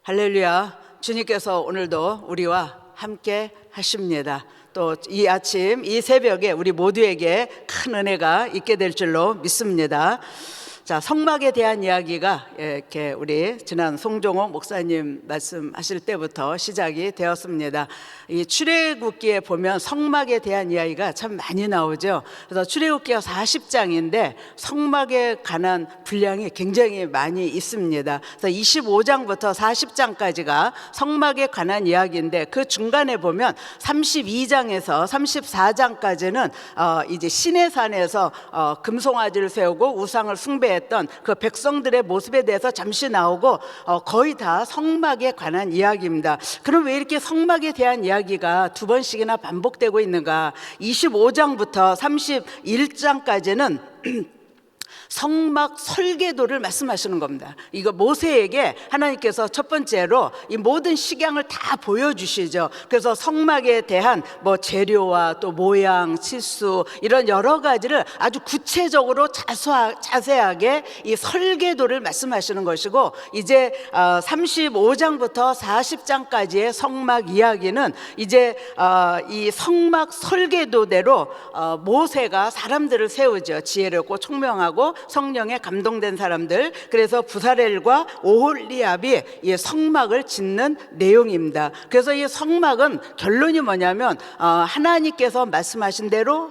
할렐루야. 주님께서 오늘도 우리와 함께 하십니다. 또 이 아침, 이 새벽에 우리 모두에게 큰 은혜가 있게 될 줄로 믿습니다. 자, 성막에 대한 이야기가 이렇게 우리 지난 송종옥 목사님 말씀하실 때부터 시작이 되었습니다. 이 출애굽기에 보면 성막에 대한 이야기가 참 많이 나오죠. 그래서 출애굽기가 40장인데 성막에 관한 분량이 굉장히 많이 있습니다. 그래서 25장부터 40장까지가 성막에 관한 이야기인데 그 중간에 보면 32장에서 34장까지는 이제 시내산에서 금송아지를 세우고 우상을 숭배했던 그 백성들의 모습에 대해서 잠시 나오고 거의 다 성막에 관한 이야기입니다. 그럼 왜 이렇게 성막에 대한 이야기가 두 번씩이나 반복되고 있는가? 25장부터 31장까지는 성막 설계도를 말씀하시는 겁니다. 이거 모세에게 하나님께서 첫 번째로 이 모든 식양을 다 보여주시죠. 그래서 성막에 대한 뭐 재료와 또 모양, 치수 이런 여러 가지를 아주 구체적으로 자세하게 이 설계도를 말씀하시는 것이고, 이제 35장부터 40장까지의 성막 이야기는 이제 이 성막 설계도대로 모세가 사람들을 세우죠. 지혜롭고 총명하고 성령에 감동된 사람들. 그래서 부사렐과 오홀리압이 이 성막을 짓는 내용입니다. 그래서 이 성막은 결론이 뭐냐면 하나님께서 말씀하신 대로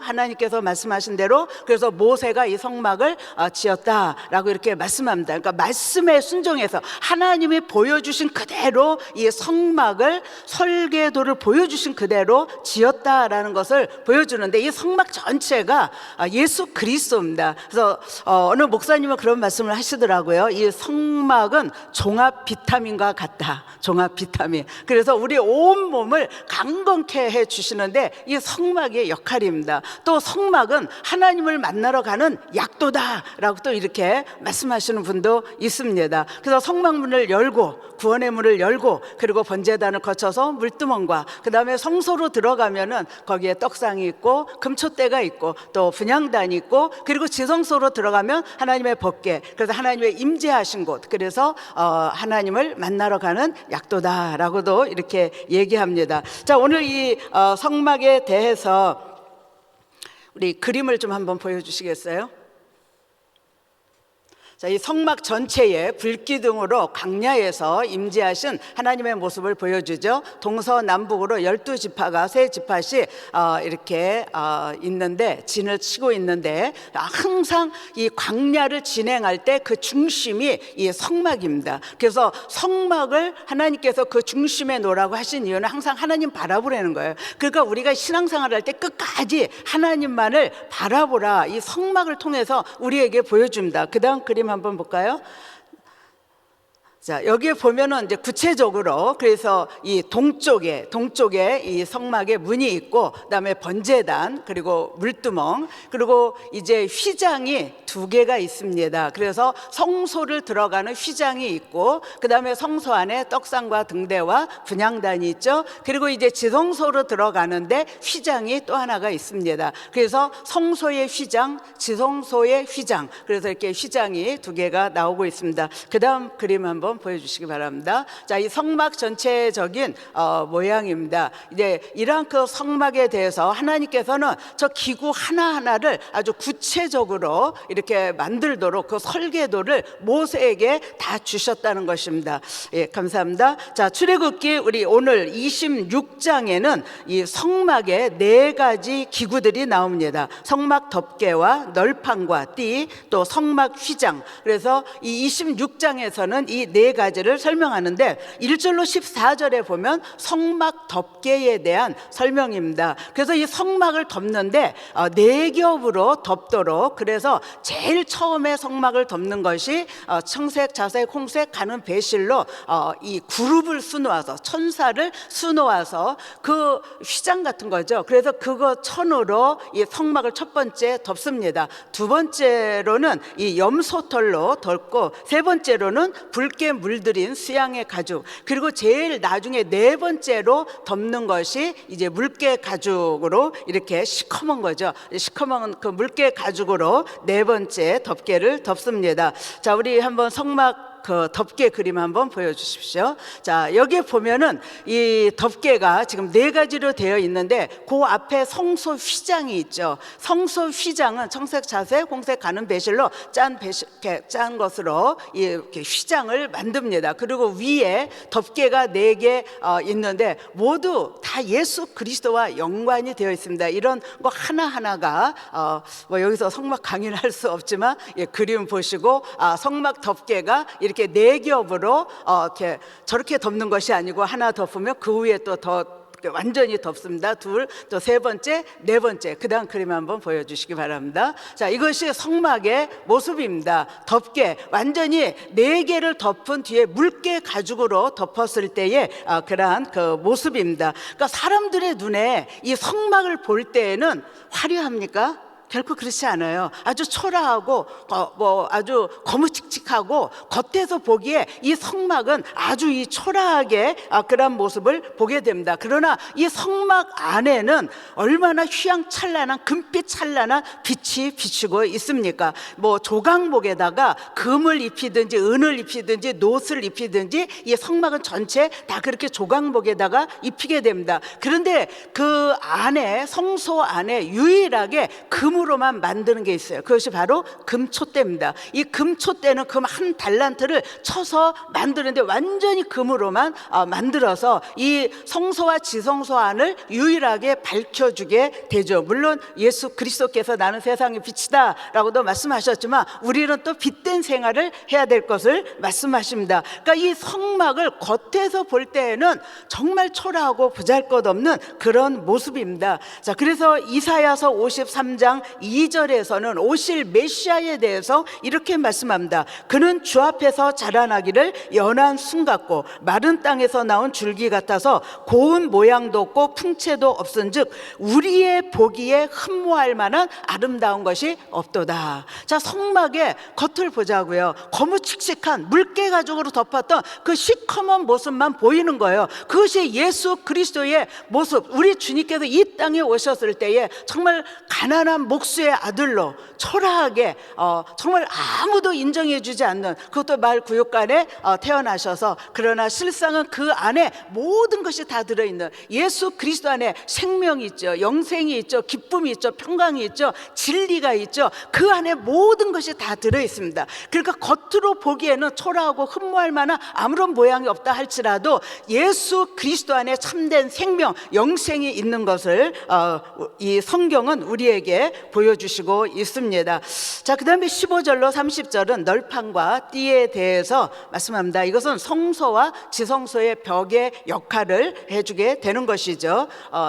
그래서 모세가 이 성막을 지었다라고 이렇게 말씀합니다. 그러니까 말씀에 순종해서 하나님이 보여주신 그대로 이 성막을 설계도를 보여주신 그대로 지었다라는 것을 보여주는데, 이 성막 전체가 예수 그리스도입니다. 그래서 어느 목사님은 그런 말씀을 하시더라고요. 이 성막은 종합 비타민과 같다. 종합 비타민. 그래서 우리 온 몸을 강건케 해 주시는데 이 성막의 역할입니다. 또 성막은 하나님을 만나러 가는 약도다라고 또 이렇게 말씀하시는 분도 있습니다. 그래서 성막문을 열고 구원의 문을 열고 그리고 번제단을 거쳐서 물두멍과 그 다음에 성소로 들어가면은 거기에 떡상이 있고 금촛대가 있고 또 분향단이 있고, 그리고 지성소로 들어가면 하나님의 법궤, 그래서 하나님의 임재하신 곳, 그래서 하나님을 만나러 가는 약도다라고도 이렇게 얘기합니다. 자, 오늘 이 성막에 대해서 우리 그림을 좀 한번 보여주시겠어요? 자, 이 성막 전체에 불기둥으로 광야에서 임재하신 하나님의 모습을 보여주죠. 동서남북으로 12지파가 세 지파씩 이렇게 있는데 진을 치고 있는데, 항상 이 광야를 진행할 때 그 중심이 이 성막입니다. 그래서 성막을 하나님께서 그 중심에 놓으라고 하신 이유는 항상 하나님 바라보라는 거예요. 그러니까 우리가 신앙생활을 할 때 끝까지 하나님만을 바라보라, 이 성막을 통해서 우리에게 보여줍니다. 그 다음 그림 한번 볼까요? 자, 여기에 보면은 이제 구체적으로 그래서 이 동쪽에 이 성막에 문이 있고, 그다음에 번제단, 그리고 물두멍, 그리고 이제 휘장이 두 개가 있습니다. 그래서 성소를 들어가는 휘장이 있고, 그다음에 성소 안에 떡상과 등대와 분향단이 있죠. 그리고 이제 지성소로 들어가는데 휘장이 또 하나가 있습니다. 그래서 성소의 휘장, 지성소의 휘장, 그래서 이렇게 휘장이 두 개가 나오고 있습니다. 그다음 그림 한번 보여주시기 바랍니다. 자, 이 성막 전체적인 모양입니다. 이제 이러한 그 성막에 대해서 하나님께서는 저 기구 하나하나를 아주 구체적으로 이렇게 만들도록 그 설계도를 모세에게 다 주셨다는 것입니다. 예, 감사합니다. 자, 출애굽기 우리 오늘 26장에는 이 성막에 네 가지 기구들이 나옵니다. 성막 덮개와 널판과 띠, 또 성막 휘장. 그래서 이 26장에서는 이 네 가지를 설명하는데 1절로 14절에 보면 성막 덮개에 대한 설명입니다. 그래서 이 성막을 덮는데 네 겹으로 덮도록, 그래서 제일 처음에 성막을 덮는 것이 청색, 자색, 홍색 가는 배실로 이 그룹을 수놓아서, 천사를 수놓아서 그 휘장 같은 거죠. 그래서 그거 천으로 이 성막을 첫 번째 덮습니다. 두 번째로는 이 염소털로 덮고, 세 번째로는 붉게 물들인 수양의 가죽, 그리고 제일 나중에 네 번째로 덮는 것이 이제 물개 가죽으로 이렇게 시커먼 거죠. 시커먼 그 물개 가죽으로 네 번째 덮개를 덮습니다. 자, 우리 한번 성막 그 덮개 그림 한번 보여주십시오. 자, 여기에 보면은 이 덮개가 지금 4가지로 되어 있는데 그 앞에 성소 휘장이 있죠. 성소 휘장은 청색, 자색, 홍색 가는 배실로 짠 것으로 이렇게 휘장을 만듭니다. 그리고 위에 덮개가 4개 있는데 모두 다 예수 그리스도와 연관이 되어 있습니다. 이런 거 하나하나가 뭐 여기서 성막 강의를 할 수 없지만 그림 보시고 성막 덮개가 이렇게 4겹으로 이렇게 저렇게 덮는 것이 아니고 하나 덮으면 그 위에 또 더 완전히 덮습니다. 둘, 또 3번째, 4번째. 그다음 그림 한번 보여주시기 바랍니다. 자, 이것이 성막의 모습입니다. 덮개 완전히 4개를 덮은 뒤에 물개 가죽으로 덮었을 때의 그러한 그 모습입니다. 그러니까 사람들의 눈에 이 성막을 볼 때에는 화려합니까? 결코 그렇지 않아요. 아주 초라하고 아주 거무칙칙하고 겉에서 보기에 이 성막은 아주 이 초라하게 그런 모습을 보게 됩니다. 그러나 이 성막 안에는 얼마나 휘황찬란한 금빛 찬란한 빛이 비추고 있습니까? 뭐 조각목에다가 금을 입히든지 은을 입히든지 노스를 입히든지 이 성막은 전체 다 그렇게 조각목에다가 입히게 됩니다. 그런데 그 안에 성소 안에 유일하게 금으로만 만드는 게 있어요. 그것이 바로 금촛대입니다. 이 금촛대는 금 한 달란트를 쳐서 만드는데 완전히 금으로만 만들어서 이 성소와 지성소 안을 유일하게 밝혀주게 되죠. 물론 예수 그리스도께서 나는 세상의 빛이다 라고도 말씀하셨지만 우리는 또 빛된 생활을 해야 될 것을 말씀하십니다. 그러니까 이 성막을 겉에서 볼 때에는 정말 초라하고 보잘것없는 그런 모습입니다. 자, 그래서 이사야서 53장 2절에서는 오실 메시아에 대해서 이렇게 말씀합니다. 그는 주 앞에서 자라나기를 연한 순 같고 마른 땅에서 나온 줄기 같아서 고운 모양도 없고 풍채도 없은즉 우리의 보기에 흠모할 만한 아름다운 것이 없도다. 자, 성막의 겉을 보자고요. 거무칙칙한 물개 가죽으로 덮었던 그 시커먼 모습만 보이는 거예요. 그것이 예수 그리스도의 모습. 우리 주님께서 이 땅에 오셨을 때에 정말 가난한 목수의 아들로 초라하게 정말 아무도 인정해 주지 않는, 그것도 말 구육간에 태어나셔서, 그러나 실상은 그 안에 모든 것이 다 들어있는 예수 그리스도 안에 생명이 있죠, 영생이 있죠, 기쁨이 있죠, 평강이 있죠, 진리가 있죠. 그 안에 모든 것이 다 들어있습니다. 그러니까 겉으로 보기에는 초라하고 흠모할 만한 아무런 모양이 없다 할지라도 예수 그리스도 안에 참된 생명, 영생이 있는 것을 이 성경은 우리에게 보여주시고 있습니다. 자, 그 다음에 15절로 30절은 널판과 띠에 대해서 말씀합니다. 이것은 성소와 지성소의 벽의 역할을 해주게 되는 것이죠.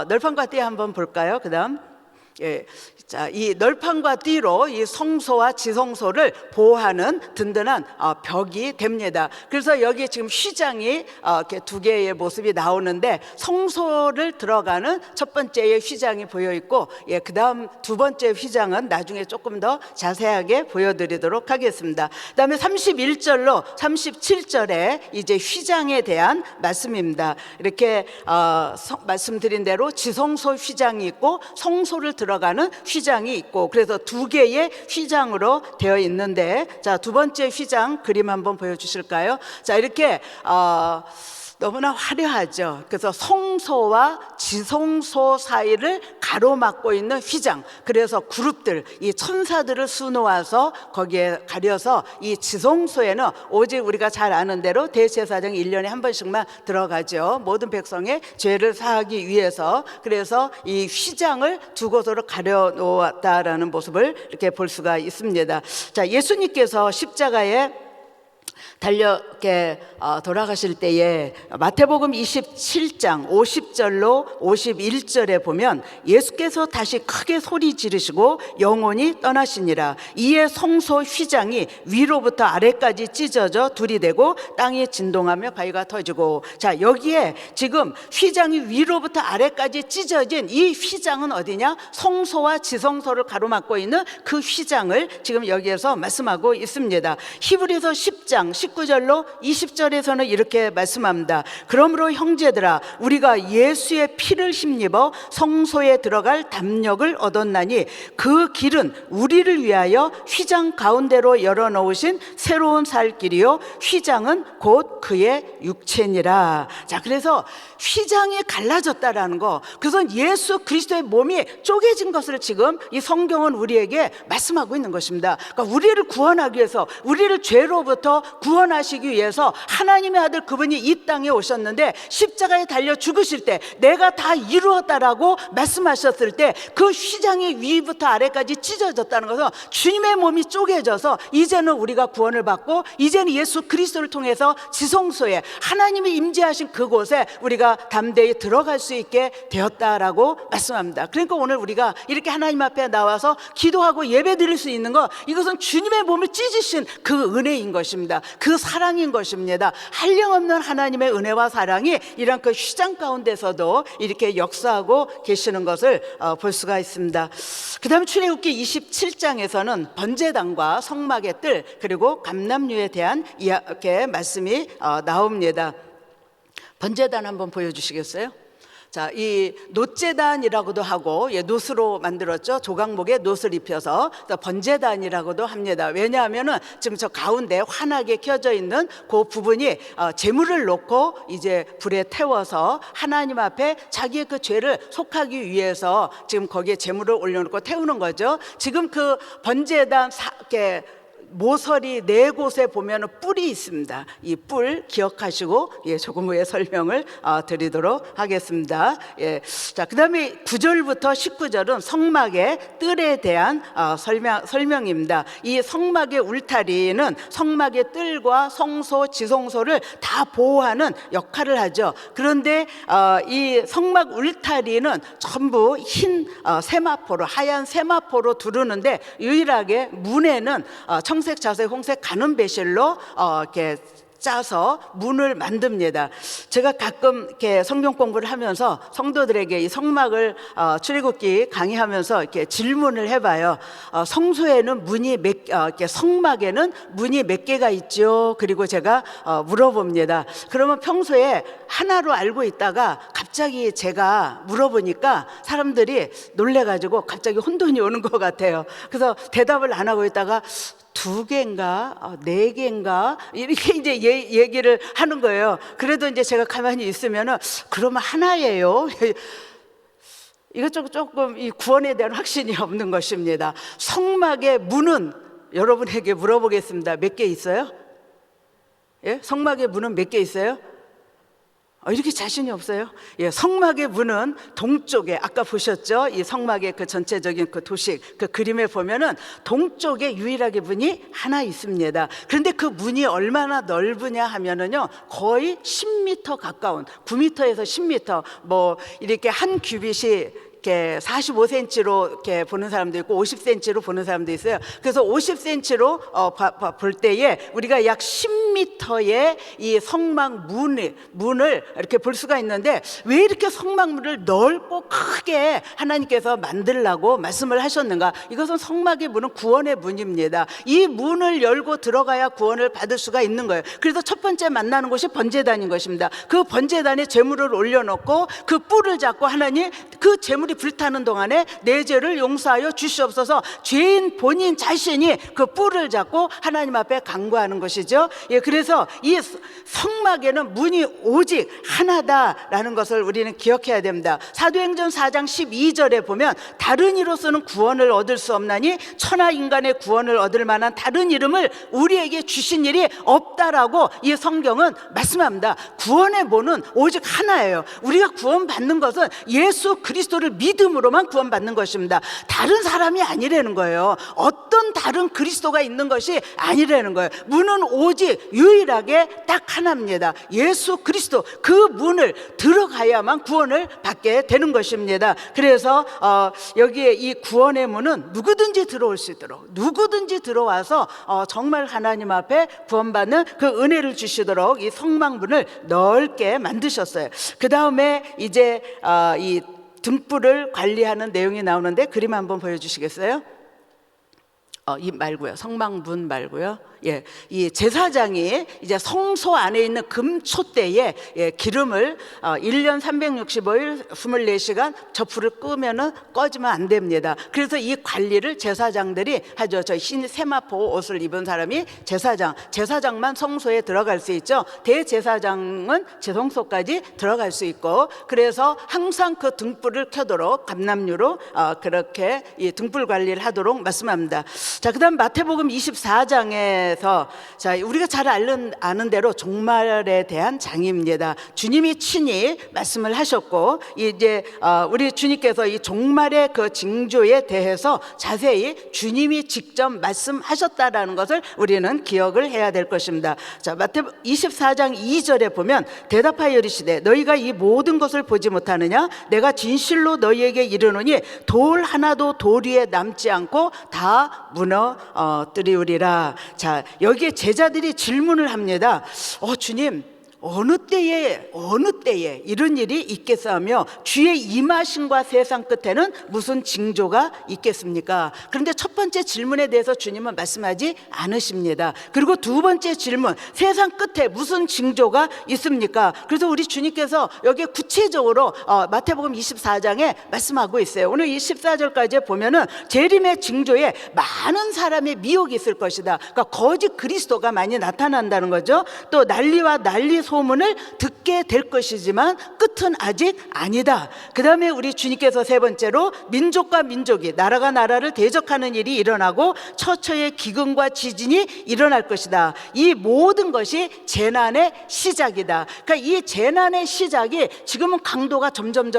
널판과 띠 한번 볼까요? 그 다음. 자, 이 널판과 띠로 이 성소와 지성소를 보호하는 든든한 벽이 됩니다. 그래서 여기 지금 휘장이 이렇게 2개의 모습이 나오는데, 성소를 들어가는 첫 번째의 휘장이 보여 있고, 그 다음 2번째 휘장은 나중에 조금 더 자세하게 보여드리도록 하겠습니다. 그 다음에 31절로 37절에 이제 휘장에 대한 말씀입니다. 이렇게 말씀드린 대로 지성소 휘장이 있고 성소를 들어가는 휘장이 있고, 그래서 2개의 휘장으로 되어 있는데, 자, 2번째 휘장 그림 한번 보여주실까요? 자, 이렇게 너무나 화려하죠. 그래서 성소와 지성소 사이를 가로막고 있는 휘장, 그래서 그룹들, 이 천사들을 수놓아서 거기에 가려서 이 지성소에는 오직 우리가 잘 아는 대로 대제사장이 1년에 한 번씩만 들어가죠. 모든 백성의 죄를 사하기 위해서. 그래서 이 휘장을 2곳으로 가려 놓았다라는 모습을 이렇게 볼 수가 있습니다. 자, 예수님께서 십자가에 돌아가실 때에 마태복음 27장 50절로 51절에 보면 예수께서 다시 크게 소리 지르시고 영원히 떠나시니라. 이에 성소 휘장이 위로부터 아래까지 찢어져 둘이 되고 땅이 진동하며 바위가 터지고. 자, 여기에 지금 휘장이 위로부터 아래까지 찢어진 이 휘장은 어디냐? 성소와 지성소를 가로막고 있는 그 휘장을 지금 여기에서 말씀하고 있습니다. 히브리서 10장 7장 19절로 20절에서는 이렇게 말씀합니다. 그러므로 형제들아 우리가 예수의 피를 힘입어 성소에 들어갈 담력을 얻었나니 그 길은 우리를 위하여 휘장 가운데로 열어놓으신 새로운 살 길이요 휘장은 곧 그의 육체니라. 자, 그래서 휘장이 갈라졌다라는 거, 그것은 예수 그리스도의 몸이 쪼개진 것을 지금 이 성경은 우리에게 말씀하고 있는 것입니다. 그러니까 우리를 구원하기 위해서, 우리를 죄로부터 구원하시기 위해서 하나님의 아들 그분이 이 땅에 오셨는데 십자가에 달려 죽으실 때 내가 다 이루었다라고 말씀하셨을 때 그 휘장이 위부터 아래까지 찢어졌다는 것은 주님의 몸이 쪼개져서 이제는 우리가 구원을 받고 이제는 예수 그리스도를 통해서 지성소에 하나님이 임재하신 그곳에 우리가 담대히 들어갈 수 있게 되었다라고 말씀합니다. 그러니까 오늘 우리가 이렇게 하나님 앞에 나와서 기도하고 예배 드릴 수 있는 것, 이것은 주님의 몸을 찢으신 그 은혜인 것입니다. 그 사랑인 것입니다. 한량없는 하나님의 은혜와 사랑이 이런 그 휘장 가운데서도 이렇게 역사하고 계시는 것을 볼 수가 있습니다. 그 다음 출애굽기 27장에서는 번제단과 성막의 뜰 그리고 감람류에 대한 이렇게 말씀이 나옵니다. 번제단 한번 보여주시겠어요? 자, 이 놋제단이라고도 하고, 놋으로 만들었죠. 조각목에 놋을 입혀서 번제단이라고도 합니다. 왜냐하면은 지금 저 가운데 환하게 켜져 있는 그 부분이 제물을 놓고 이제 불에 태워서 하나님 앞에 자기의 그 죄를 속하기 위해서 지금 거기에 제물을 올려놓고 태우는 거죠. 지금 그 번제단 모서리 네 곳에 보면 뿔이 있습니다. 이 뿔 기억하시고 조금 후에 설명을 드리도록 하겠습니다. 자, 그 다음에 9절부터 19절은 성막의 뜰에 대한 설명입니다. 이 성막의 울타리는 성막의 뜰과 성소, 지성소를 다 보호하는 역할을 하죠. 그런데 이 성막 울타리는 전부 흰 세마포로, 하얀 세마포로 두르는데 유일하게 문에는 청색, 자색, 홍색 가는 배실로 이렇게 짜서 문을 만듭니다. 제가 가끔 이렇게 성경 공부를 하면서 성도들에게 이 성막을 출애굽기 강의하면서 이렇게 질문을 해봐요. 성소에는 문이 이렇게 성막에는 문이 몇 개가 있죠? 그리고 제가 물어봅니다. 그러면 평소에 하나로 알고 있다가 갑자기 제가 물어보니까 사람들이 놀래가지고 갑자기 혼돈이 오는 것 같아요. 그래서 대답을 안 하고 있다가 2개인가 4개인가 이렇게 이제 얘기를 하는 거예요. 그래도 이제 제가 가만히 있으면은 그러면 하나예요. 이것 조금 이 구원에 대한 확신이 없는 것입니다. 성막의 문은 여러분에게 물어보겠습니다. 몇 개 있어요? 예? 성막의 문은 몇 개 있어요? 이렇게 자신이 없어요? 성막의 문은 동쪽에, 아까 보셨죠? 이 성막의 그 전체적인 그 도식, 그 그림에 보면은 동쪽에 유일하게 문이 하나 있습니다. 그런데 그 문이 얼마나 넓으냐 하면은요, 거의 10m 가까운, 9m에서 10m, 뭐 이렇게 한 규빗이 이렇게 45cm로 이렇게 보는 사람도 있고 50cm로 보는 사람도 있어요. 그래서 50cm로 볼 때에 우리가 약 10m의 이 성막 문을 이렇게 볼 수가 있는데, 왜 이렇게 성막문을 넓고 크게 하나님께서 만들라고 말씀을 하셨는가? 이것은 성막의 문은 구원의 문입니다. 이 문을 열고 들어가야 구원을 받을 수가 있는 거예요. 그래서 첫 번째 만나는 곳이 번제단인 것입니다. 그 번제단에 제물을 올려놓고 그 뿔을 잡고 하나님, 그 제물이 불타는 동안에 내 죄를 용서하여 주시옵소서, 죄인 본인 자신이 그 뿔을 잡고 하나님 앞에 간구하는 것이죠. 그래서 이 성막에는 문이 오직 하나다라는 것을 우리는 기억해야 됩니다. 사도행전 4장 12절에 보면 다른 이로서는 구원을 얻을 수 없나니 천하 인간의 구원을 얻을 만한 다른 이름을 우리에게 주신 일이 없다라고 이 성경은 말씀합니다. 구원의 문은 오직 하나예요. 우리가 구원받는 것은 예수 그리스도를 믿음으로만 구원받는 것입니다. 다른 사람이 아니라는 거예요. 어떤 다른 그리스도가 있는 것이 아니라는 거예요. 문은 오직 유일하게 딱 하나입니다. 예수 그리스도, 그 문을 들어가야만 구원을 받게 되는 것입니다. 그래서 여기에 이 구원의 문은 누구든지 들어올 수 있도록, 누구든지 들어와서 정말 하나님 앞에 구원받는 그 은혜를 주시도록 이 성막문을 넓게 만드셨어요. 그 다음에 이제 이 등불을 관리하는 내용이 나오는데, 그림 한번 보여주시겠어요? 이 말고요, 성막문 말고요. 예, 이 제사장이 이제 성소 안에 있는 금촛대에 기름을 1년 365일 24시간 저 불을 끄면은 꺼지면 안 됩니다. 그래서 이 관리를 제사장들이 하죠. 저 흰 세마포 옷을 입은 사람이 제사장만 성소에 들어갈 수 있죠. 대제사장은 제성소까지 들어갈 수 있고, 그래서 항상 그 등불을 켜도록 감람류로 그렇게 이 등불 관리를 하도록 말씀합니다. 자, 그다음 마태복음 24장에서 자, 우리가 잘 아는 대로 종말에 대한 장입니다. 주님이 친히 말씀을 하셨고, 이제 우리 주님께서 이 종말의 그 징조에 대해서 자세히 주님이 직접 말씀하셨다라는 것을 우리는 기억을 해야 될 것입니다. 자, 마태복음 24장 2절에 보면 대답하여 이르시되 너희가 이 모든 것을 보지 못하느냐? 내가 진실로 너희에게 이르노니 돌 하나도 돌 위에 남지 않고 다 무너뜨리우리라. 자, 여기에 제자들이 질문을 합니다. 주님, 어느 때에 이런 일이 있겠사며 주의 임하심과 세상 끝에는 무슨 징조가 있겠습니까? 그런데 첫 번째 질문에 대해서 주님은 말씀하지 않으십니다. 그리고 두 번째 질문, 세상 끝에 무슨 징조가 있습니까? 그래서 우리 주님께서 여기에 구체적으로 마태복음 24장에 말씀하고 있어요. 오늘 이 14절까지 보면은 재림의 징조에 많은 사람의 미혹이 있을 것이다. 그러니까 거짓 그리스도가 많이 나타난다는 거죠. 또 난리와 난리 소문을 듣게 될 것이지만 끝은 아직 아니다. 그 다음에 우리 주님께서 세 번째로 민족과 민족이, 나라가 나라를 대적하는 일이 일어나고 처처의 기근과 지진이 일어날 것이다. 이 모든 것이 재난의 시작이다. 그러니까 이 재난의 시작이 지금은 강도가 점점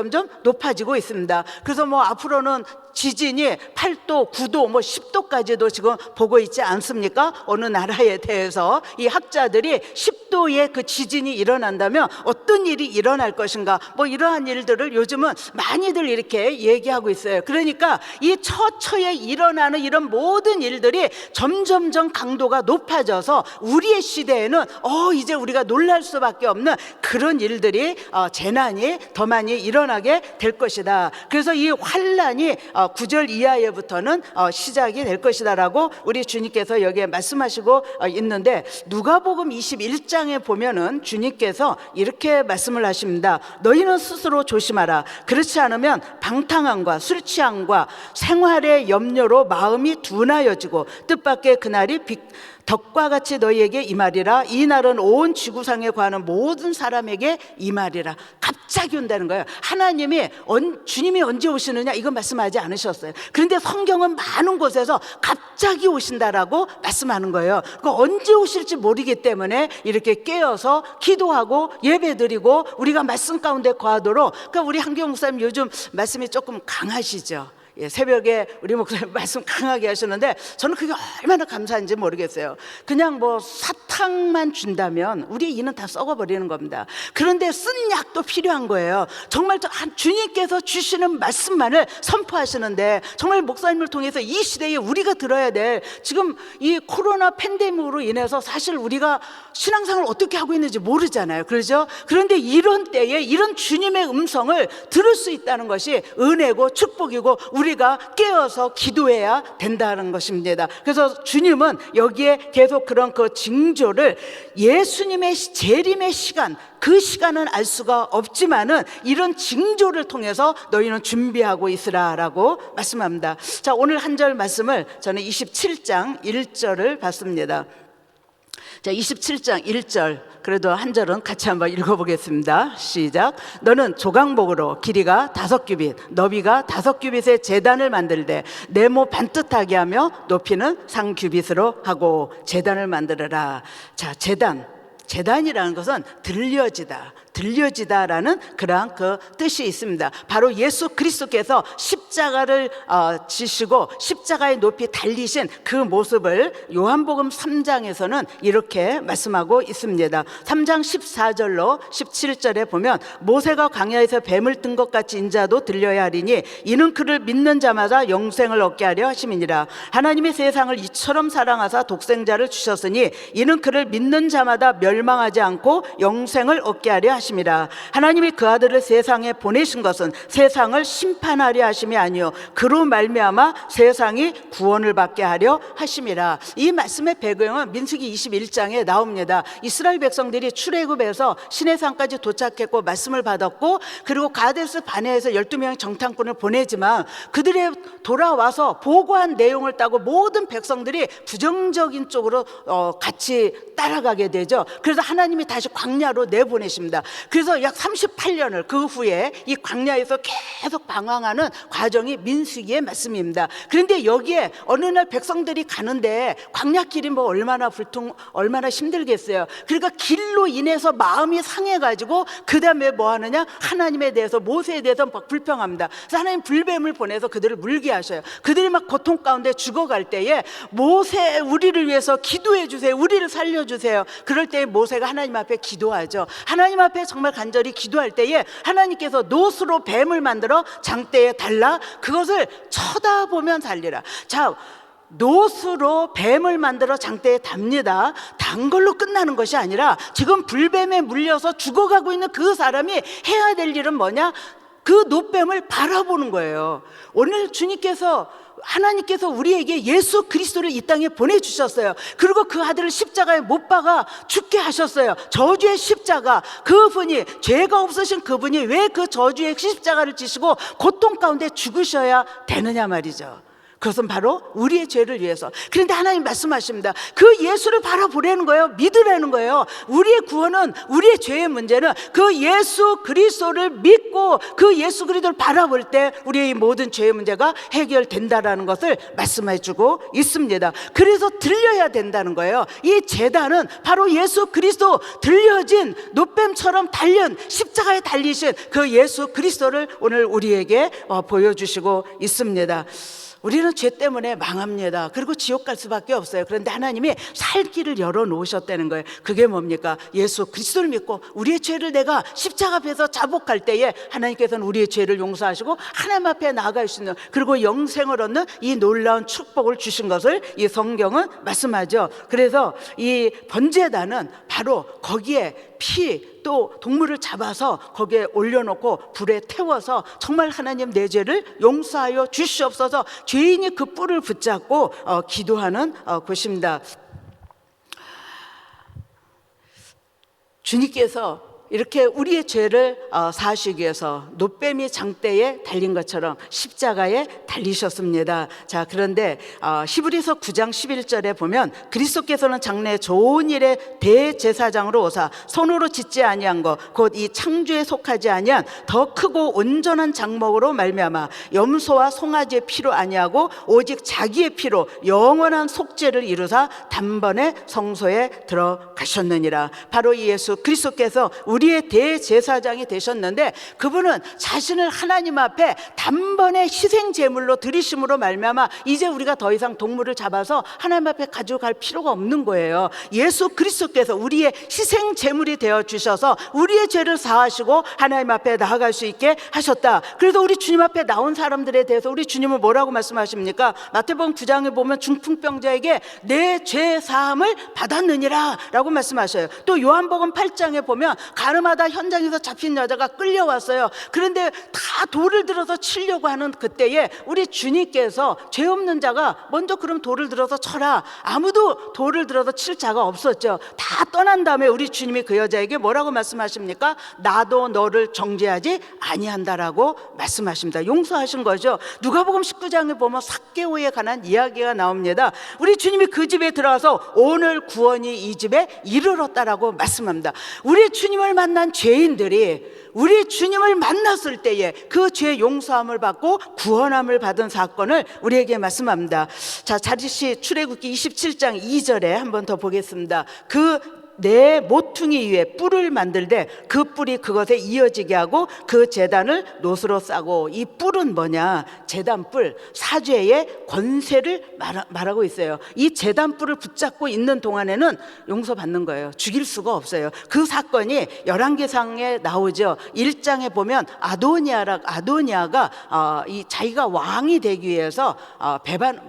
높아지고 있습니다. 그래서 앞으로는 지진이 8도, 9도, 10도까지도 지금 보고 있지 않습니까? 어느 나라에 대해서 이 학자들이 10도의 그 지진이 일어난다면 어떤 일이 일어날 것인가, 이러한 일들을 요즘은 많이들 이렇게 얘기하고 있어요. 그러니까 이 처처에 일어나는 이런 모든 일들이 점점 강도가 높아져서 우리의 시대에는 이제 우리가 놀랄 수밖에 없는 그런 일들이 재난이 더 많이 일어나게 될 것이다. 그래서 이 환란이 9절 이하에부터는 시작이 될 것이다 라고 우리 주님께서 여기에 말씀하시고 있는데, 누가복음 21장에 보면은 주님께서 이렇게 말씀을 하십니다. 너희는 스스로 조심하라. 그렇지 않으면 방탕함과 술 취함과 생활의 염려로 마음이 둔하여지고 뜻밖의 그날이 덕과 같이 너희에게 임하리라. 이 날은 온 지구상에 관한 모든 사람에게 임하리라. 갑자기 온다는 거예요. 주님이 언제 오시느냐 이건 말씀하지 않으셨어요. 그런데 성경은 많은 곳에서 갑자기 오신다라고 말씀하는 거예요. 언제 오실지 모르기 때문에 이렇게 깨어서 기도하고 예배드리고 우리가 말씀 가운데 거하도록. 그러니까 우리 한경 목사님 요즘 말씀이 조금 강하시죠. 새벽에 우리 목사님 말씀 강하게 하시는데 저는 그게 얼마나 감사한지 모르겠어요. 그냥 사탕만 준다면 우리의 이는 다 썩어버리는 겁니다. 그런데 쓴 약도 필요한 거예요. 정말 주님께서 주시는 말씀만을 선포하시는데, 정말 목사님을 통해서 이 시대에 우리가 들어야 될, 지금 이 코로나 팬데믹으로 인해서 사실 우리가 신앙생활을 어떻게 하고 있는지 모르잖아요. 그렇죠? 그런데 이런 때에 이런 주님의 음성을 들을 수 있다는 것이 은혜고 축복이고 우리가 깨어서 기도해야 된다는 것입니다. 그래서 주님은 여기에 계속 그런 그 징조를, 예수님의 재림의 시간, 그 시간은 알 수가 없지만은 이런 징조를 통해서 너희는 준비하고 있으라라고 말씀합니다. 자, 오늘 한 절 말씀을 저는 27장 1절을 봤습니다. 자, 27장 1절, 그래도 한 절은 같이 한번 읽어보겠습니다. 시작. 너는 조각목으로 길이가 5규빗, 너비가 5규빗의 제단을 만들되 네모 반듯하게 하며 높이는 3규빗으로 하고 제단을 만들어라. 자, 제단이라는 것은 들려지다라는 그러한 그 뜻이 있습니다. 바로 예수 그리스도께서 십자가를 지시고 십자가의 높이 달리신 그 모습을 요한복음 3장에서는 이렇게 말씀하고 있습니다. 3장 14절로 17절에 보면 모세가 광야에서 뱀을 뜬 것 같이 인자도 들려야 하리니 이는 그를 믿는 자마다 영생을 얻게 하려 하심이니라. 하나님이 세상을 이처럼 사랑하사 독생자를 주셨으니 이는 그를 믿는 자마다 멸 멸망하지 않고 영생을 얻게 하려 하심이라. 하나님이 그 아들을 세상에 보내신 것은 세상을 심판하려 하심이 아니요 그로 말미암아 세상이 구원을 받게 하려 하심이라. 이 말씀의 배경은 민수기 21장에 나옵니다. 이스라엘 백성들이 출애굽에서 시내산까지 도착했고 말씀을 받았고, 그리고 가데스 바네에서 12명의 정탐꾼을 보내지만 그들의 돌아와서 보고한 내용을 따고 모든 백성들이 부정적인 쪽으로 같이 따라가게 되죠. 그래서 하나님이 다시 광야로 내보내십니다. 그래서 약 38년을 그 후에 이 광야에서 계속 방황하는 과정이 민수기의 말씀입니다. 그런데 여기에 어느 날 백성들이 가는데 광야길이 뭐 얼마나 힘들겠어요. 그러니까 길로 인해서 마음이 상해가지고 그 다음에 뭐 하느냐, 하나님에 대해서, 모세에 대해서 막 불평합니다. 그래서 하나님 불뱀을 보내서 그들을 물게 하셔요. 그들이 막 고통 가운데 죽어갈 때에 모세, 우리를 위해서 기도해 주세요, 우리를 살려주세요. 그럴 때 모세가 하나님 앞에 기도하죠. 하나님 앞에 정말 간절히 기도할 때에 하나님께서 노수로 뱀을 만들어 장대에 달라 그것을 쳐다보면 살리라. 자, 노수로 뱀을 만들어 장대에 답니다. 단 걸로 끝나는 것이 아니라 지금 불뱀에 물려서 죽어가고 있는 그 사람이 해야 될 일은 뭐냐? 그 노뱀을 바라보는 거예요. 오늘 하나님께서 우리에게 예수 그리스도를 이 땅에 보내주셨어요. 그리고 그 아들을 십자가에 못 박아 죽게 하셨어요. 저주의 십자가, 그분이, 죄가 없으신 그분이 왜 그 저주의 십자가를 지시고 고통 가운데 죽으셔야 되느냐 말이죠. 그것은 바로 우리의 죄를 위해서. 그런데 하나님 말씀하십니다. 그 예수를 바라보라는 거예요. 믿으라는 거예요. 우리의 구원은, 우리의 죄의 문제는 그 예수 그리스도를 믿고 그 예수 그리스도를 바라볼 때 우리의 모든 죄의 문제가 해결된다라는 것을 말씀해 주고 있습니다. 그래서 들려야 된다는 거예요. 이 제단은 바로 예수 그리스도, 들려진 노뱀처럼 달린, 십자가에 달리신 그 예수 그리스도를 오늘 우리에게 보여주시고 있습니다. 우리는 죄 때문에 망합니다. 그리고 지옥 갈 수밖에 없어요. 그런데 하나님이 살 길을 열어놓으셨다는 거예요. 그게 뭡니까? 예수 그리스도를 믿고 우리의 죄를 내가 십자가 앞에서 자복할 때에 하나님께서는 우리의 죄를 용서하시고 하나님 앞에 나아갈 수 있는, 그리고 영생을 얻는 이 놀라운 축복을 주신 것을 이 성경은 말씀하죠. 그래서 이 번제단은 바로 거기에 피, 또 동물을 잡아서 거기에 올려놓고 불에 태워서 정말 하나님 내 죄를 용서하여 주시옵소서, 죄인이 그 뿔을 붙잡고 기도하는 곳입니다. 주님께서 이렇게 우리의 죄를 사하시기 위해서 노뱀이 장대에 달린 것처럼 십자가에 달리셨습니다. 자, 그런데 히브리서 9장 11절에 보면 그리스도께서는 장래 좋은 일에 대제사장으로 오사 손으로 짓지 아니한 것 곧 이 창조에 속하지 아니한 더 크고 온전한 장목으로 말미암아 염소와 송아지의 피로 아니하고 오직 자기의 피로 영원한 속죄를 이루사 단번에 성소에 들어가셨느니라. 바로 이 예수 그리스도께서 우리의 대제사장이 되셨는데, 그분은 자신을 하나님 앞에 단번에 희생 제물로 드리심으로 말미암아 이제 우리가 더 이상 동물을 잡아서 하나님 앞에 가져갈 필요가 없는 거예요. 예수 그리스도께서 우리의 희생 제물이 되어 주셔서 우리의 죄를 사하시고 하나님 앞에 나아갈 수 있게 하셨다. 그래서 우리 주님 앞에 나온 사람들에 대해서 우리 주님은 뭐라고 말씀하십니까? 마태복음 9장에 보면 중풍병자에게 내 죄 사함을 받았느니라 라고 말씀하셔요. 또 요한복음 8장에 보면 가늠하다 현장에서 잡힌 여자가 끌려왔어요. 그런데 다 돌을 들어서 치려고 하는 그때에 우리 주님께서 죄 없는 자가 먼저 그럼 돌을 들어서 쳐라. 아무도 돌을 들어서 칠 자가 없었죠. 다 떠난 다음에 우리 주님이 그 여자에게 뭐라고 말씀하십니까? 나도 너를 정죄하지 아니한다라고 말씀하십니다. 용서하신 거죠. 누가복음 19장에 보면 삭개오에 관한 이야기가 나옵니다. 우리 주님이 그 집에 들어와서 오늘 구원이 이 집에 이르렀다라고 말씀합니다. 우리 주님을 만난 죄인들이 우리 주님을 만났을 때에 그 죄 용서함을 받고 구원함을 받은 사건을 우리에게 말씀합니다. 자, 다시 출애굽기 27장 2절에 한번 더 보겠습니다. 내 모퉁이 위에 뿔을 만들되 그 뿔이 그것에 이어지게 하고 그 제단을 노수로 싸고. 이 뿔은 뭐냐? 제단뿔, 사죄의 권세를 말하고 있어요. 이 제단뿔을 붙잡고 있는 동안에는 용서받는 거예요. 죽일 수가 없어요. 그 사건이 열왕기상에 나오죠. 1장에 보면 아도니아가 자기가 왕이 되기 위해서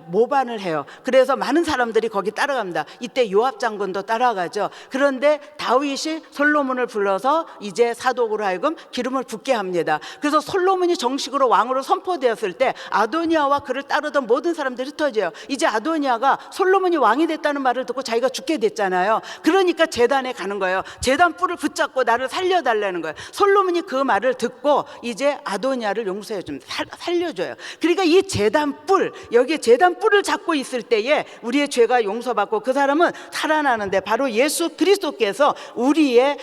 모반을 해요. 그래서 많은 사람들이 거기 따라갑니다. 이때 요압 장군도 따라가죠. 그런데 다윗이 솔로몬을 불러서 이제 사독으로 하여금 기름을 붓게 합니다. 그래서 솔로몬이 정식으로 왕으로 선포되었을 때 아도니아와 그를 따르던 모든 사람들이 흩어져요. 이제 아도니아가 솔로몬이 왕이 됐다는 말을 듣고 자기가 죽게 됐잖아요. 그러니까 제단에 가는 거예요. 제단 뿔을 붙잡고 나를 살려달라는 거예요. 솔로몬이 그 말을 듣고 이제 아도니아를 용서해 줍니다. 살려줘요. 그러니까 이 제단 뿔, 여기 제단 뿔을 잡고 있을 때에 우리의 죄가 용서받고 그 사람은 살아나는데, 바로 예수 그리스도께서 우리의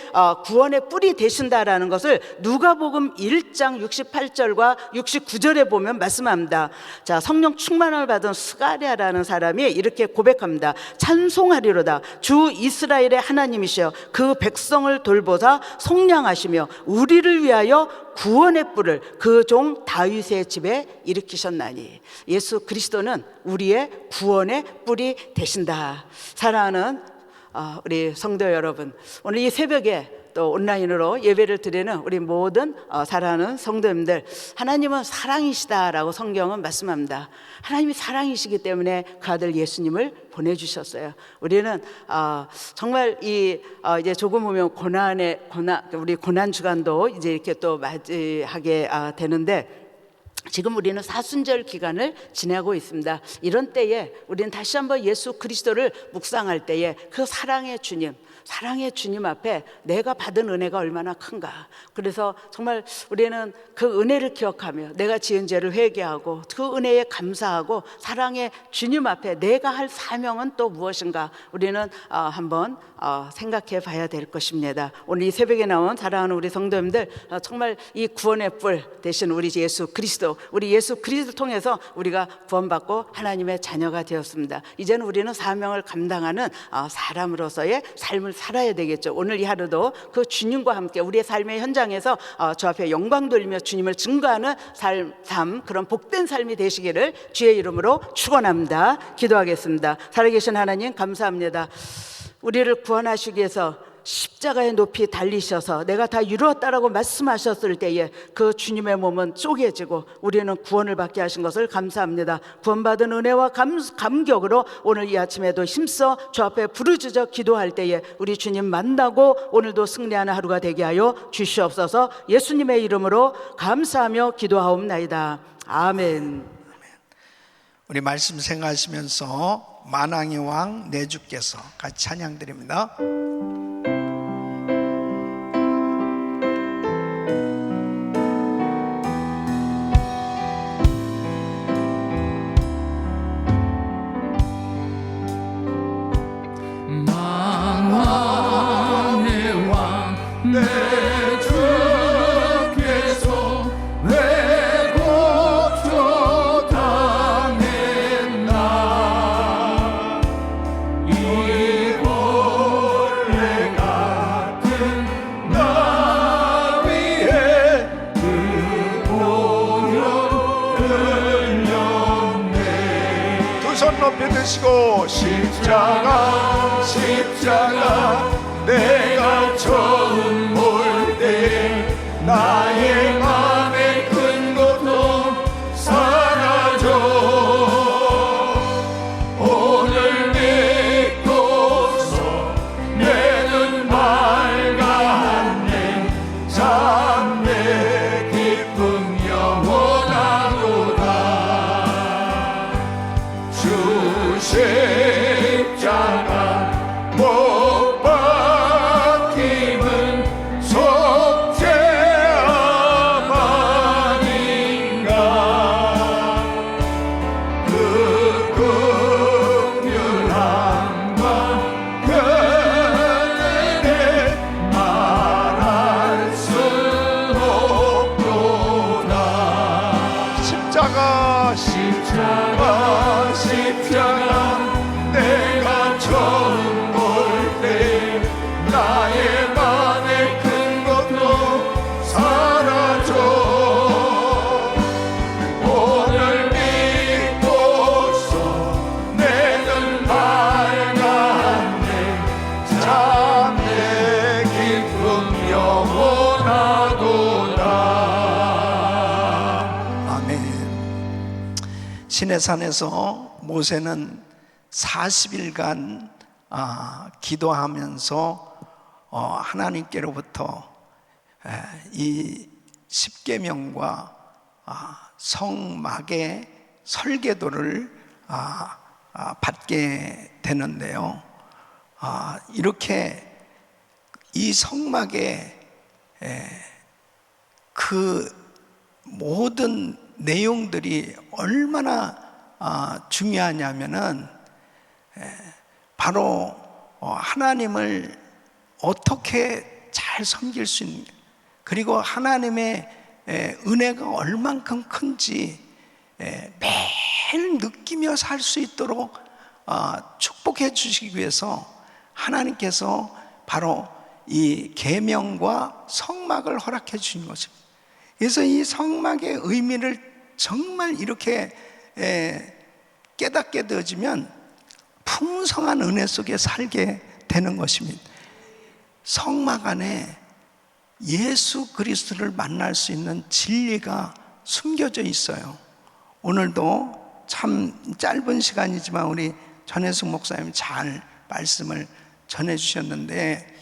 구원의 뿔이 되신다라는 것을 누가복음 1장 68절과 69절에 보면 말씀합니다. 자, 성령 충만함을 받은 스가랴라는 사람이 이렇게 고백합니다. 찬송하리로다. 주 이스라엘의 하나님이시여 그 백성을 돌보사 속량하시며 우리를 위하여 구원의 뿔을 그 종 다윗의 집에 일으키셨나니. 예수 그리스도는 우리의 구원의 뿔이 되신다. 사랑하는 우리 성도 여러분, 오늘 이 새벽에 또 온라인으로 예배를 드리는 우리 모든 사랑하는 성도님들, 하나님은 사랑이시다라고 성경은 말씀합니다. 하나님이 사랑이시기 때문에 그 아들 예수님을 보내주셨어요. 우리는 정말 이제 조금 보면 우리 고난 주간도 이제 이렇게 또 맞이하게 되는데, 지금 우리는 사순절 기간을 지내고 있습니다. 이런 때에 우리는 다시 한번 예수 그리스도를 묵상할 때에 그 사랑의 주님 앞에 내가 받은 은혜가 얼마나 큰가. 그래서 정말 우리는 그 은혜를 기억하며 내가 지은 죄를 회개하고 그 은혜에 감사하고 사랑의 주님 앞에 내가 할 사명은 또 무엇인가, 우리는 한번 생각해 봐야 될 것입니다. 오늘 이 새벽에 나온 사랑하는 우리 성도님들, 정말 이 구원의 뿔 되신 우리 예수 그리스도, 우리 예수 그리스도 통해서 우리가 구원받고 하나님의 자녀가 되었습니다. 이제는 우리는 사명을 감당하는 사람으로서의 삶을 살아야 되겠죠. 오늘 이 하루도 그 주님과 함께 우리의 삶의 현장에서 주 앞에 영광 돌리며 주님을 증거하는 삶, 그런 복된 삶이 되시기를 주의 이름으로 축원합니다. 기도하겠습니다. 살아계신 하나님, 감사합니다. 우리를 구원하시기 위해서 십자가의 높이 달리셔서 내가 다 이루었다라고 말씀하셨을 때에 그 주님의 몸은 쪼개지고 우리는 구원을 받게 하신 것을 감사합니다. 구원받은 은혜와 감격으로 오늘 이 아침에도 힘써 주 앞에 부르짖어 기도할 때에 우리 주님 만나고 오늘도 승리하는 하루가 되게 하여 주시옵소서. 예수님의 이름으로 감사하며 기도하옵나이다. 아멘. 우리 말씀 생각하시면서 만왕의 왕 내 주께서 같이 찬양 드립니다. 드시고 십자가 내가 처음 볼 때 나의 맘에 큰 고통 사라져 오늘 믿고서 내 눈 밝았네 참 내 기쁨 영원하도다 십자가 못 박힘은 속죄함 아닌가 그 긍휼함과 그 은혜 말할 수 없도다 십자가 내가 처음 볼 때 나의 맘에 큰 고통 사라져 오늘 믿고서 내 눈 밝았네 참 내 기쁨 영원하도다. 아멘. 시내산에서 모세는 40일간 기도하면서 하나님께로부터 이 십계명과 성막의 설계도를 받게 되는데요. 이렇게 이 성막의 그 모든 내용들이 얼마나 중요하냐면은 바로 하나님을 어떻게 잘 섬길 수 있는, 그리고 하나님의 은혜가 얼만큼 큰지 매일 느끼며 살 수 있도록 축복해 주시기 위해서 하나님께서 바로 이 계명과 성막을 허락해 주신 것입니다. 그래서 이 성막의 의미를 정말 이렇게 깨닫게 되어지면 풍성한 은혜 속에 살게 되는 것입니다. 성막 안에 예수 그리스도를 만날 수 있는 진리가 숨겨져 있어요. 오늘도 참 짧은 시간이지만 우리 전혜숙 목사님이 잘 말씀을 전해 주셨는데,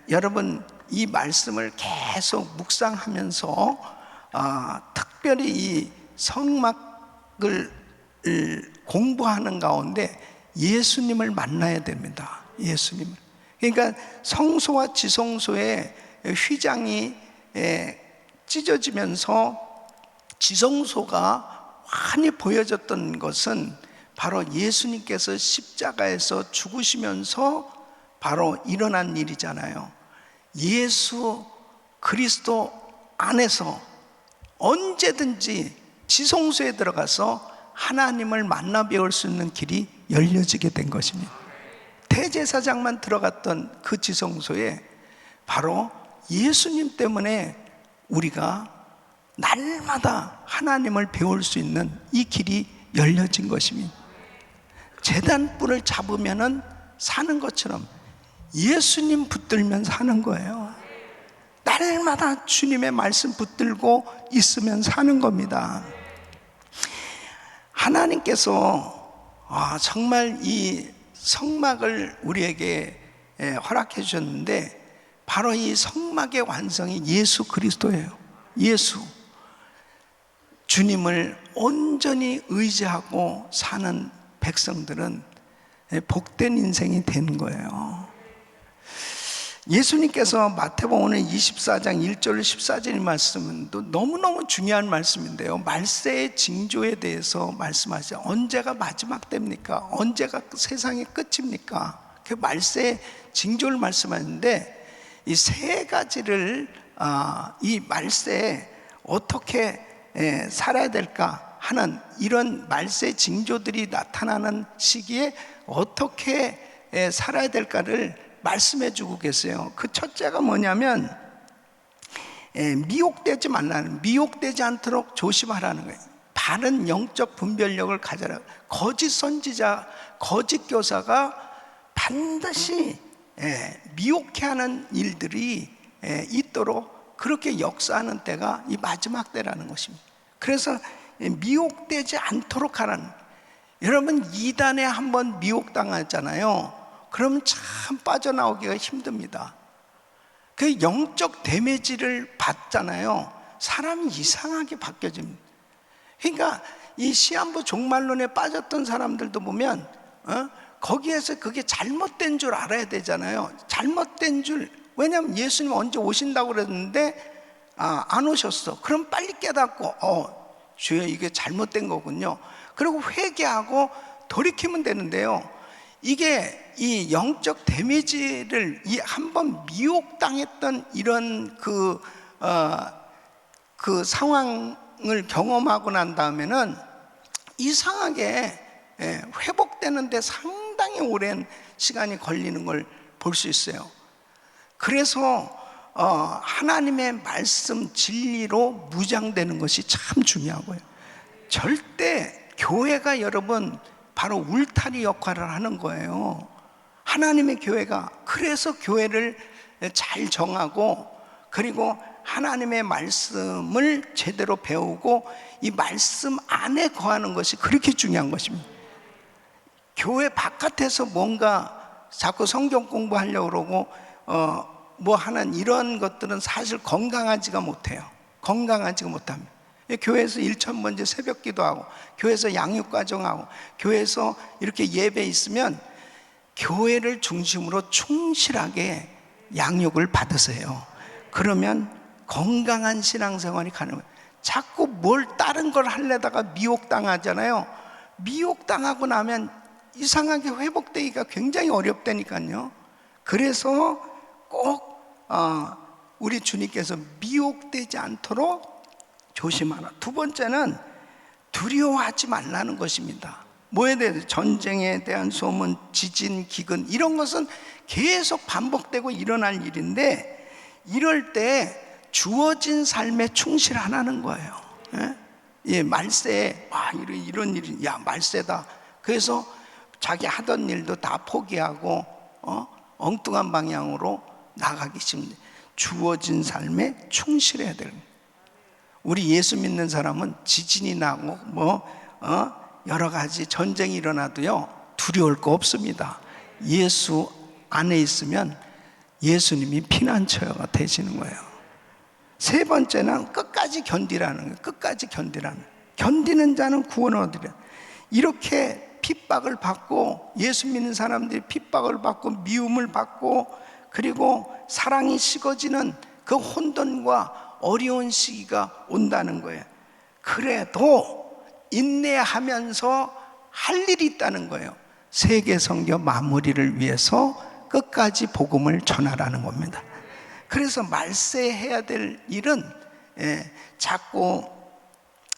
여러분 이 말씀을 계속 묵상하면서 특별히 이 성막을 공부하는 가운데 예수님을 만나야 됩니다. 예수님을. 그러니까 성소와 지성소의 휘장이 찢어지면서 지성소가 환히 보여졌던 것은 바로 예수님께서 십자가에서 죽으시면서 바로 일어난 일이잖아요. 예수 그리스도 안에서 언제든지 지성소에 들어가서 하나님을 만나 배울 수 있는 길이 열려지게 된 것입니다. 대제사장만 들어갔던 그 지성소에 바로 예수님 때문에 우리가 날마다 하나님을 배울 수 있는 이 길이 열려진 것입니다. 제단불을 잡으면은 사는 것처럼 예수님 붙들면 사는 거예요. 날마다 주님의 말씀 붙들고 있으면 사는 겁니다. 하나님께서 정말 이 성막을 우리에게 허락해 주셨는데 바로 이 성막의 완성이 예수 그리스도예요. 예수 주님을 온전히 의지하고 사는 백성들은 복된 인생이 되는 거예요. 예수님께서 마태복음 오늘 24장 1절 14절 말씀은 또 너무너무 중요한 말씀인데요, 말세의 징조에 대해서 말씀하시죠. 언제가 마지막 때입니까? 언제가 세상의 끝입니까? 그 말세의 징조를 말씀하는데 이 세 가지를 이 말세에 어떻게 살아야 될까 하는 이런 말세 징조들이 나타나는 시기에 어떻게 살아야 될까를 말씀해 주고 계세요. 그 첫째가 뭐냐면 미혹되지 말라는, 미혹되지 않도록 조심하라는 거예요. 바른 영적 분별력을 가져라. 거짓 선지자, 거짓 교사가 반드시 미혹해 하는 일들이 있도록 그렇게 역사하는 때가 이 마지막 때라는 것입니다. 그래서 미혹되지 않도록 하라는, 여러분 이단에 한번 미혹당했잖아요. 그러면 참 빠져나오기가 힘듭니다. 그 영적 데미지를 받잖아요. 사람이 이상하게 바뀌어집니다. 그러니까 이 시한부 종말론에 빠졌던 사람들도 보면 거기에서 그게 잘못된 줄 알아야 되잖아요. 잘못된 줄, 왜냐하면 예수님 언제 오신다고 그랬는데 안 오셨어. 그럼 빨리 깨닫고 주여 이게 잘못된 거군요. 그리고 회개하고 돌이키면 되는데요, 이게 이 영적 데미지를 이 한번 미혹당했던 이런 그 상황을 경험하고 난 다음에는 이상하게 회복되는데 상당히 오랜 시간이 걸리는 걸 볼 수 있어요. 그래서 하나님의 말씀 진리로 무장되는 것이 참 중요하고요. 절대 교회가 여러분 바로 울타리 역할을 하는 거예요. 하나님의 교회가. 그래서 교회를 잘 정하고 그리고 하나님의 말씀을 제대로 배우고 이 말씀 안에 거하는 것이 그렇게 중요한 것입니다. 교회 바깥에서 뭔가 자꾸 성경 공부하려고 그러고 뭐 하는 이런 것들은 사실 건강하지가 못해요. 건강하지가 못합니다. 교회에서 1000번째 새벽 기도하고, 교회에서 양육과정하고, 교회에서 이렇게 예배 있으면 교회를 중심으로 충실하게 양육을 받으세요. 그러면 건강한 신앙생활이 가능해요. 자꾸 뭘 다른 걸 하려다가 미혹당하잖아요. 미혹당하고 나면 이상하게 회복되기가 굉장히 어렵다니까요. 그래서 꼭 우리 주님께서 미혹되지 않도록 조심하라. 두 번째는 두려워하지 말라는 것입니다. 뭐에 대해서? 전쟁에 대한 소문, 지진, 기근, 이런 것은 계속 반복되고 일어날 일인데, 이럴 때 주어진 삶에 충실하라는 거예요. 예, 말세에 이런 일이, 야 말세다. 그래서 자기 하던 일도 다 포기하고 엉뚱한 방향으로 나가기 쉽니다. 주어진 삶에 충실해야 돼요. 우리 예수 믿는 사람은 지진이 나고 여러 가지 전쟁이 일어나도요 두려울 거 없습니다. 예수 안에 있으면 예수님이 피난처가 되시는 거예요. 세 번째는 끝까지 견디라는 거예요. 끝까지 견디라는 거예요. 견디는 자는 구원을 얻으리라. 이렇게 핍박을 받고, 예수 믿는 사람들이 핍박을 받고 미움을 받고, 그리고 사랑이 식어지는 그 혼돈과 어려운 시기가 온다는 거예요. 그래도 인내하면서 할 일이 있다는 거예요. 세계 선교 마무리를 위해서 끝까지 복음을 전하라는 겁니다. 그래서 말세해야 될 일은 자꾸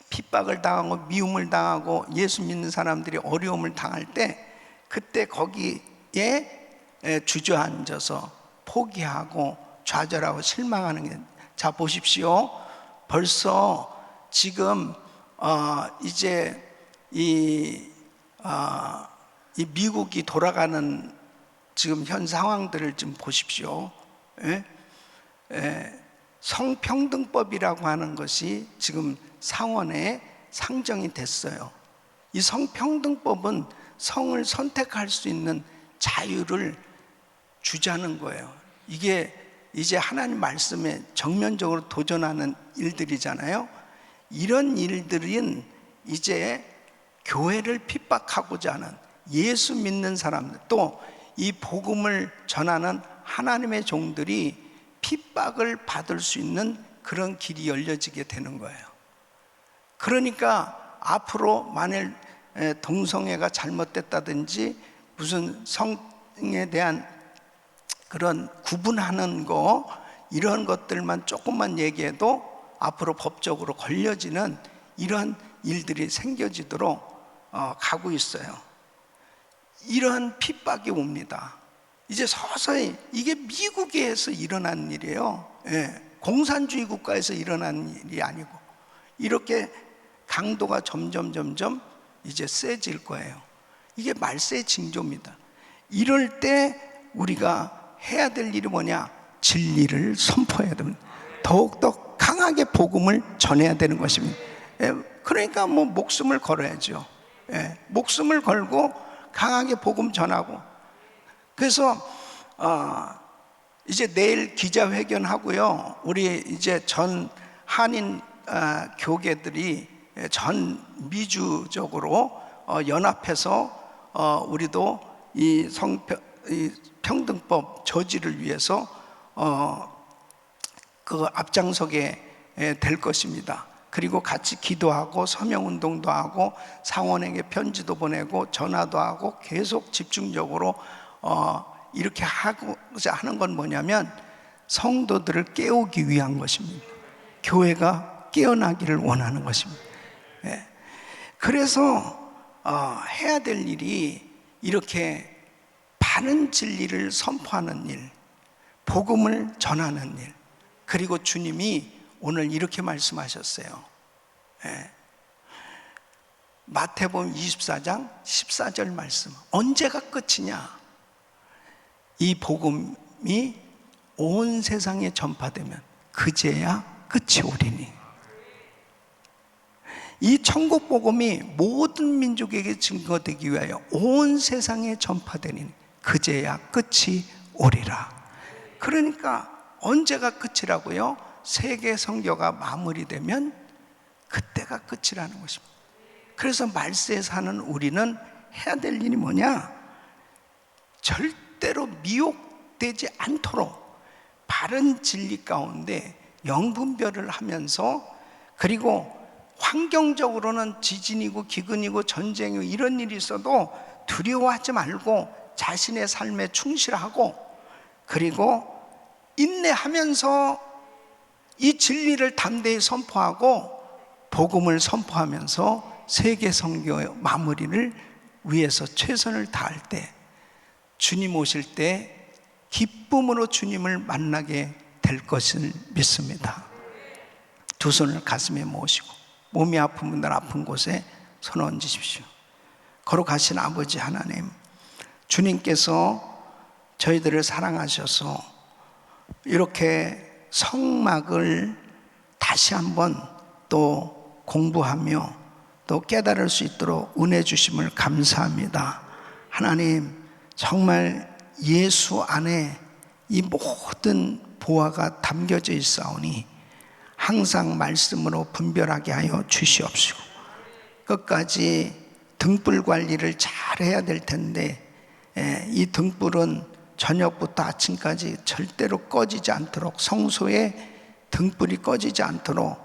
핍박을 당하고 미움을 당하고 예수 믿는 사람들이 어려움을 당할 때, 그때 거기에 주저앉아서 포기하고 좌절하고 실망하는 게, 자 보십시오. 벌써 지금 이제 이 미국이 돌아가는 지금 현 상황들을 좀 보십시오. 성평등법이라고 하는 것이 지금 상원에 상정이 됐어요. 이 성평등법은 성을 선택할 수 있는 자유를 주자는 거예요. 이게 이제 하나님 말씀에 정면적으로 도전하는 일들이잖아요. 이런 일들은 이제 교회를 핍박하고자 하는 예수 믿는 사람들, 또 이 복음을 전하는 하나님의 종들이 핍박을 받을 수 있는 그런 길이 열려지게 되는 거예요. 그러니까 앞으로 만일 동성애가 잘못됐다든지 무슨 성에 대한 그런 구분하는 거, 이런 것들만 조금만 얘기해도 앞으로 법적으로 걸려지는 이런 일들이 생겨지도록 가고 있어요. 이런 핍박이 옵니다. 이제 서서히, 이게 미국에서 일어난 일이에요. 공산주의 국가에서 일어난 일이 아니고, 이렇게 강도가 점점 이제 세질 거예요. 이게 말세의 징조입니다. 이럴 때 우리가 해야 될 일이 뭐냐? 진리를 선포해야 됩니다. 더욱더 강하게 복음을 전해야 되는 것입니다. 그러니까 뭐 목숨을 걸어야죠. 목숨을 걸고 강하게 복음 전하고. 그래서 이제 내일 기자회견 하고요, 우리 이제 전 한인 교계들이 전 미주적으로 연합해서 우리도 이 평등법 저지를 위해서 그 앞장서게 될 것입니다. 그리고 같이 기도하고 서명운동도 하고 상원에게 편지도 보내고 전화도 하고 계속 집중적으로 이렇게 하고자 하는 건 뭐냐면 성도들을 깨우기 위한 것입니다. 교회가 깨어나기를 원하는 것입니다. 그래서 해야 될 일이 이렇게 바른 진리를 선포하는 일, 복음을 전하는 일. 그리고 주님이 오늘 이렇게 말씀하셨어요. 마태복음 24장 14절 말씀. 언제가 끝이냐? 이 복음이 온 세상에 전파되면 그제야 끝이 오리니. 이 천국 복음이 모든 민족에게 증거되기 위하여 온 세상에 전파되니 그제야 끝이 오리라. 그러니까 언제가 끝이라고요? 세계 선교가 마무리되면 그때가 끝이라는 것입니다. 그래서 말세에 사는 우리는 해야 될 일이 뭐냐? 절대로 미혹되지 않도록 바른 진리 가운데 영분별을 하면서, 그리고 환경적으로는 지진이고 기근이고 전쟁이고 이런 일이 있어도 두려워하지 말고 자신의 삶에 충실하고, 그리고 인내하면서 이 진리를 담대히 선포하고 복음을 선포하면서 세계 선교의 마무리를 위해서 최선을 다할 때, 주님 오실 때 기쁨으로 주님을 만나게 될 것을 믿습니다. 두 손을 가슴에 모으시고 몸이 아픈 분들 아픈 곳에 손 얹으십시오. 거룩하신 아버지 하나님, 주님께서 저희들을 사랑하셔서 이렇게 성막을 다시 한번 또 공부하며 또 깨달을 수 있도록 은혜 주심을 감사합니다. 하나님, 정말 예수 안에 이 모든 보화가 담겨져 있사오니 항상 말씀으로 분별하게 하여 주시옵시고, 끝까지 등불 관리를 잘 해야 될 텐데 이 등불은 저녁부터 아침까지 절대로 꺼지지 않도록, 성소에 등불이 꺼지지 않도록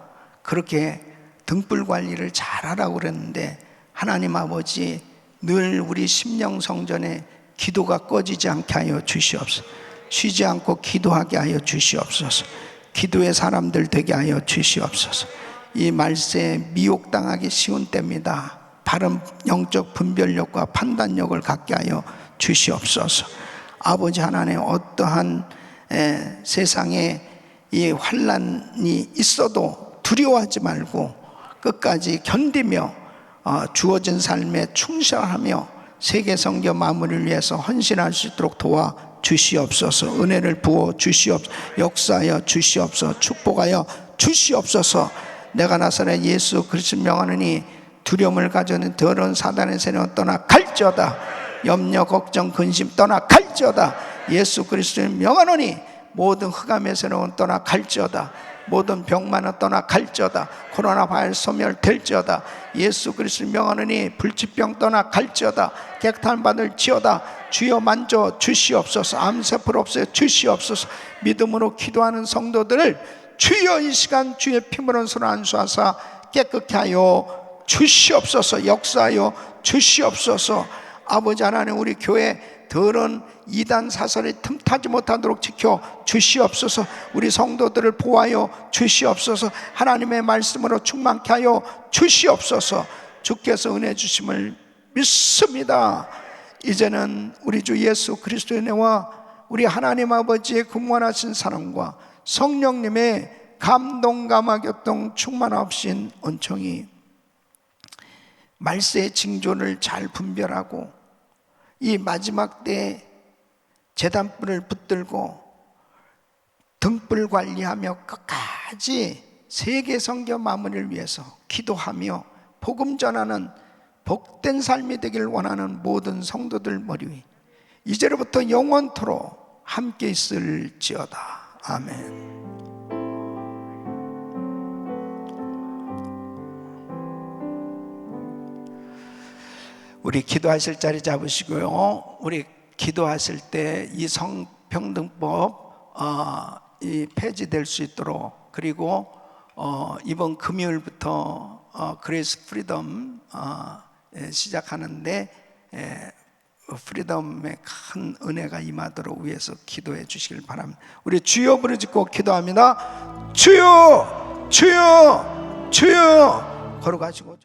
그렇게 등불 관리를 잘 하라고 그랬는데, 하나님 아버지, 늘 우리 심령성전에 기도가 꺼지지 않게 하여 주시옵소서. 쉬지 않고 기도하게 하여 주시옵소서. 기도의 사람들 되게 하여 주시옵소서. 이 말세에 미혹당하기 쉬운 때입니다. 바른 영적 분별력과 판단력을 갖게 하여 주시옵소서. 아버지 하나님, 어떠한 세상에 이 환난이 있어도 두려워하지 말고 끝까지 견디며 주어진 삶에 충실하며 세계 선교 마무리를 위해서 헌신할 수 있도록 도와 주시옵소서. 은혜를 부어 주시옵소서. 역사하여 주시옵소서. 축복하여 주시옵소서. 내가 나사렛 예수 그리스도 명하노니 두려움을 가져는 더러운 사단의 세력은 떠나 갈지어다. 염려 걱정 근심 떠나 갈지어다. 예수 그리스도를 명하노니 모든 흑암의 세력은 떠나 갈지어다. 모든 병만은 떠나 갈지어다. 코로나 바이러스 소멸될지어다. 예수 그리스도를 명하노니 불치병 떠나 갈지어다. 객탄 받을 지어다. 주여 만져 주시옵소서. 암세포를 없애 주시옵소서. 믿음으로 기도하는 성도들을 주여 이 시간 주의 피물은 손을 안수하사 깨끗게 하여 주시옵소서. 역사하여 주시옵소서. 아버지 하나님, 우리 교회 더러운 이단 사설이 틈타지 못하도록 지켜 주시옵소서. 우리 성도들을 보호하여 주시옵소서. 하나님의 말씀으로 충만케 하여 주시옵소서. 주께서 은혜 주심을 믿습니다. 이제는 우리 주 예수 그리스도의 은혜와 우리 하나님 아버지의 근원하신 사랑과 성령님의 감동 감화 교통 충만하신 은총이 말세의 징조를 잘 분별하고 이 마지막 때 제단불을 붙들고 등불 관리하며 끝까지 세계 선교 마무리를 위해서 기도하며 복음 전하는 복된 삶이 되길 원하는 모든 성도들 머리 위 이제로부터 영원토록 함께 있을지어다. 아멘. 우리 기도하실 자리 잡으시고요. 우리 기도하실 때 이 성평등법 이 폐지될 수 있도록, 그리고 이번 금요일부터 그레이스 프리덤 시작하는데 프리덤의 큰 은혜가 임하도록 위해서 기도해 주시길 바랍니다. 우리 주여 부르짖고 기도합니다. 주여, 주여, 주여. 걸어가시고